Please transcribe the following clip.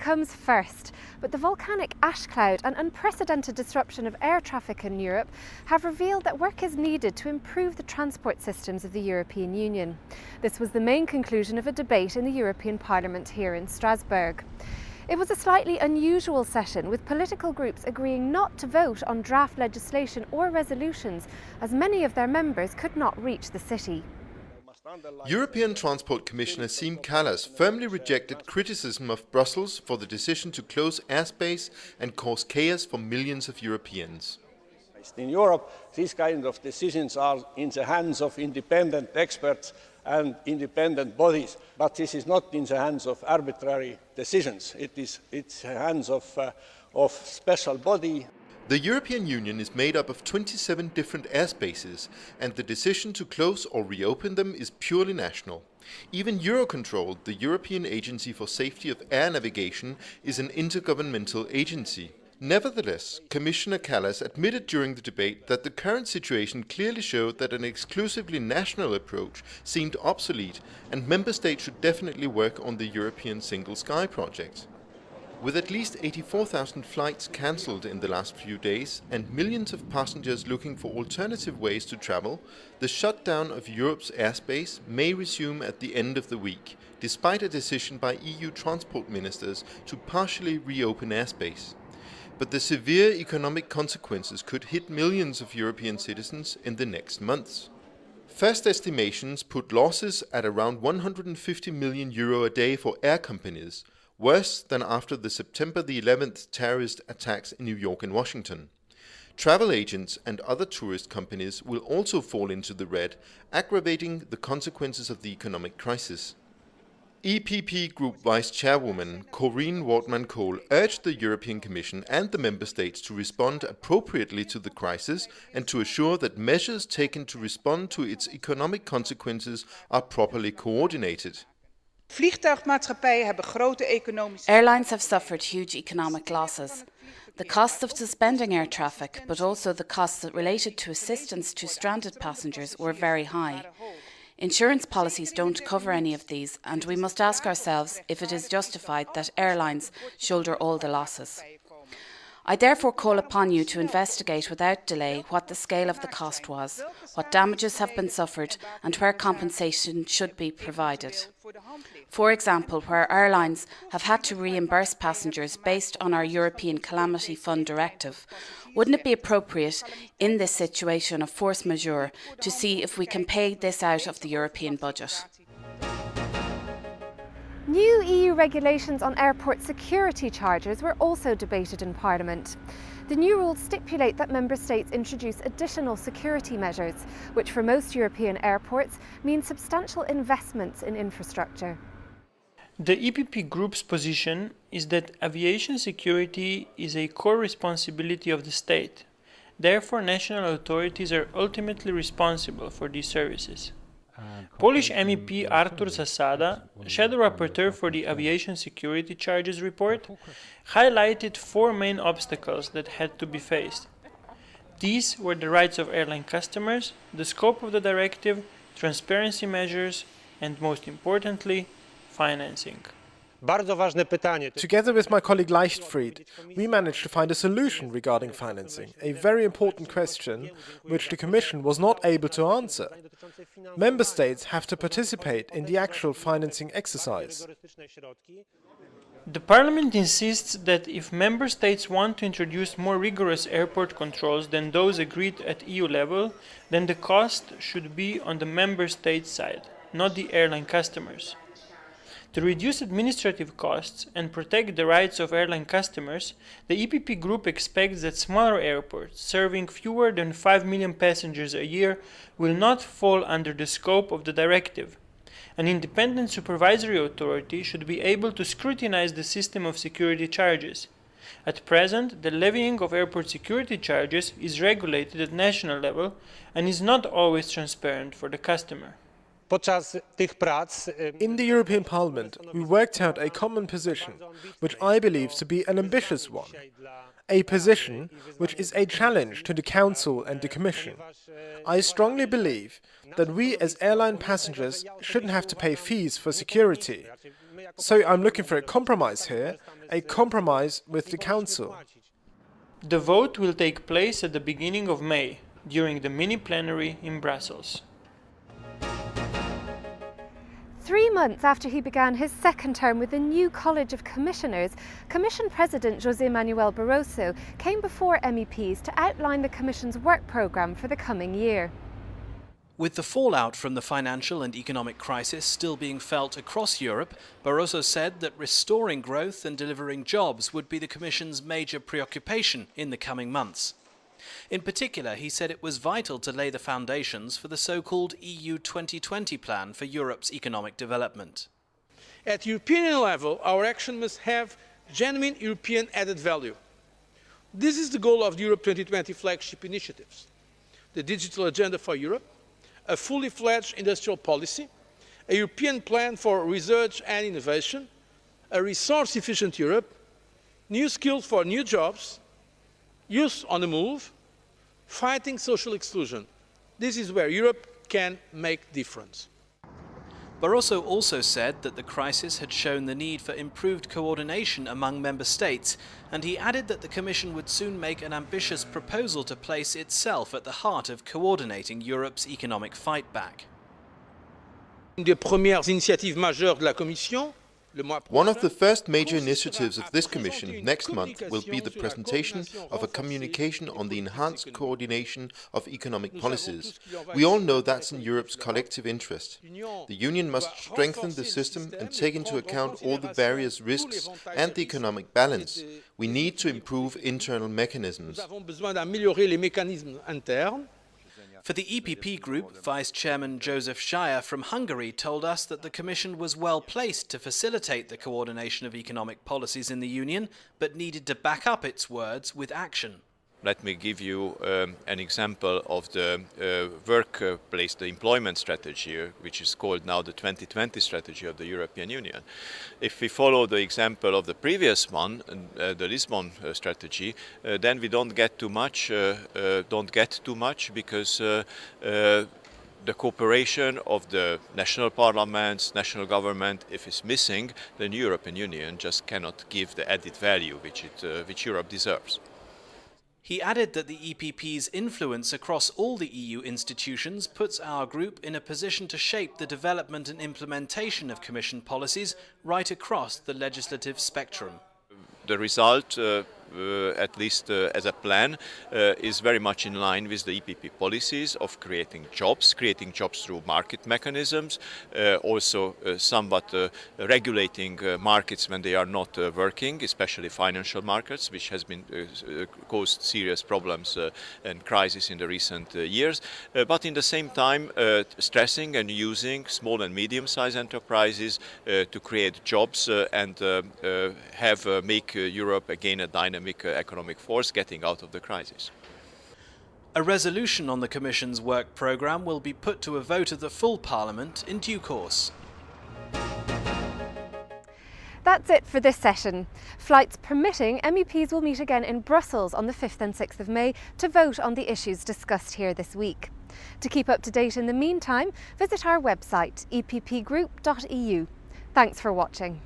comes first, but the volcanic ash cloud and unprecedented disruption of air traffic in Europe have revealed that work is needed to improve the transport systems of the European Union. This was the main conclusion of a debate in the European Parliament here in Strasbourg. It was a slightly unusual session, with political groups agreeing not to vote on draft legislation or resolutions, as many of their members could not reach the city. European Transport Commissioner Siim Kallas firmly rejected criticism of Brussels for the decision to close airspace and cause chaos for millions of Europeans. In Europe, these kind of decisions are in the hands of independent experts and independent bodies, but this is not in the hands of arbitrary decisions. It's in the hands of special body. The European Union is made up of 27 different airspaces, and the decision to close or reopen them is purely national. Even Eurocontrol, the European Agency for Safety of Air Navigation, is an intergovernmental agency. Nevertheless, Commissioner Kallas admitted during the debate that the current situation clearly showed that an exclusively national approach seemed obsolete, and member states should definitely work on the European Single Sky project. With at least 84,000 flights cancelled in the last few days and millions of passengers looking for alternative ways to travel, the shutdown of Europe's airspace may resume at the end of the week, despite a decision by EU transport ministers to partially reopen airspace. But the severe economic consequences could hit millions of European citizens in the next months. First estimations put losses at around €150 million a day for air companies, worse than after the September the 11th terrorist attacks in New York and Washington. Travel agents and other tourist companies will also fall into the red, aggravating the consequences of the economic crisis. EPP Group Vice Chairwoman Corien Wortmann-Kool urged the European Commission and the Member States to respond appropriately to the crisis and to assure that measures taken to respond to its economic consequences are properly coordinated. Airlines have suffered huge economic losses. The costs of suspending air traffic, but also the costs related to assistance to stranded passengers, were very high. Insurance policies don't cover any of these, and we must ask ourselves if it is justified that airlines shoulder all the losses. I therefore call upon you to investigate without delay what the scale of the cost was, what damages have been suffered, and where compensation should be provided. For example, where airlines have had to reimburse passengers based on our European Calamity Fund Directive, wouldn't it be appropriate in this situation of force majeure to see if we can pay this out of the European budget? New EU regulations on airport security charges were also debated in Parliament. The new rules stipulate that Member States introduce additional security measures, which for most European airports mean substantial investments in infrastructure. The EPP Group's position is that aviation security is a core responsibility of the state. Therefore, national authorities are ultimately responsible for these services. Polish MEP Artur Zasada, shadow rapporteur for the Aviation Security Charges report, highlighted four main obstacles that had to be faced. These were the rights of airline customers, the scope of the directive, transparency measures, and most importantly, financing. Together with my colleague Leichtfried, we managed to find a solution regarding financing, a very important question which the Commission was not able to answer. Member States have to participate in the actual financing exercise. The Parliament insists that if Member States want to introduce more rigorous airport controls than those agreed at EU level, then the cost should be on the Member State side, not the airline customers. To reduce administrative costs and protect the rights of airline customers, the EPP Group expects that smaller airports, serving fewer than 5 million passengers a year, will not fall under the scope of the directive. An independent supervisory authority should be able to scrutinize the system of security charges. At present, the levying of airport security charges is regulated at national level and is not always transparent for the customer. In the European Parliament, we worked out a common position, which I believe to be an ambitious one. A position which is a challenge to the Council and the Commission. I strongly believe that we as airline passengers shouldn't have to pay fees for security. So I'm looking for a compromise here, a compromise with the Council. The vote will take place at the beginning of May, during the mini-plenary in Brussels. 3 months after he began his second term with the new College of Commissioners, Commission President José Manuel Barroso came before MEPs to outline the Commission's work programme for the coming year. With the fallout from the financial and economic crisis still being felt across Europe, Barroso said that restoring growth and delivering jobs would be the Commission's major preoccupation in the coming months. In particular, he said it was vital to lay the foundations for the so-called EU 2020 plan for Europe's economic development. At European level, our action must have genuine European added value. This is the goal of the Europe 2020 flagship initiatives: the digital agenda for Europe, a fully fledged industrial policy, a European plan for research and innovation, a resource-efficient Europe, new skills for new jobs, youth on the move, fighting social exclusion. This is where Europe can make a difference. Barroso also said that the crisis had shown the need for improved coordination among member states, and he added that the Commission would soon make an ambitious proposal to place itself at the heart of coordinating Europe's economic fight back. Une des premières initiatives majeures de la Commission. One of the first major initiatives of this Commission next month will be the presentation of a communication on the enhanced coordination of economic policies. We all know that's in Europe's collective interest. The Union must strengthen the system and take into account all the various risks and the economic balance. We need to improve internal mechanisms. For the EPP group, Vice Chairman Joseph Schaier from Hungary told us that the Commission was well placed to facilitate the coordination of economic policies in the Union, but needed to back up its words with action. Let me give you an example of the workplace, the employment strategy, which is called now the 2020 strategy of the European Union. If we follow the example of the previous one, the Lisbon strategy, then we don't get too much because the cooperation of the national parliaments, national government, if it's missing, then European Union just cannot give the added value which Europe deserves. He added that the EPP's influence across all the EU institutions puts our group in a position to shape the development and implementation of Commission policies right across the legislative spectrum. The result, at least as a plan, is very much in line with the EPP policies of creating jobs through market mechanisms, also somewhat regulating markets when they are not working, especially financial markets, which has been caused serious problems and crises in the recent years, but in the same time stressing and using small and medium-sized enterprises to create jobs and make Europe again a dynamic economic force getting out of the crisis. A resolution on the Commission's work programme will be put to a vote of the full Parliament in due course. That's it for this session. Flights permitting, MEPs will meet again in Brussels on the 5th and 6th of May to vote on the issues discussed here this week. To keep up to date in the meantime, visit our website eppgroup.eu. Thanks for watching.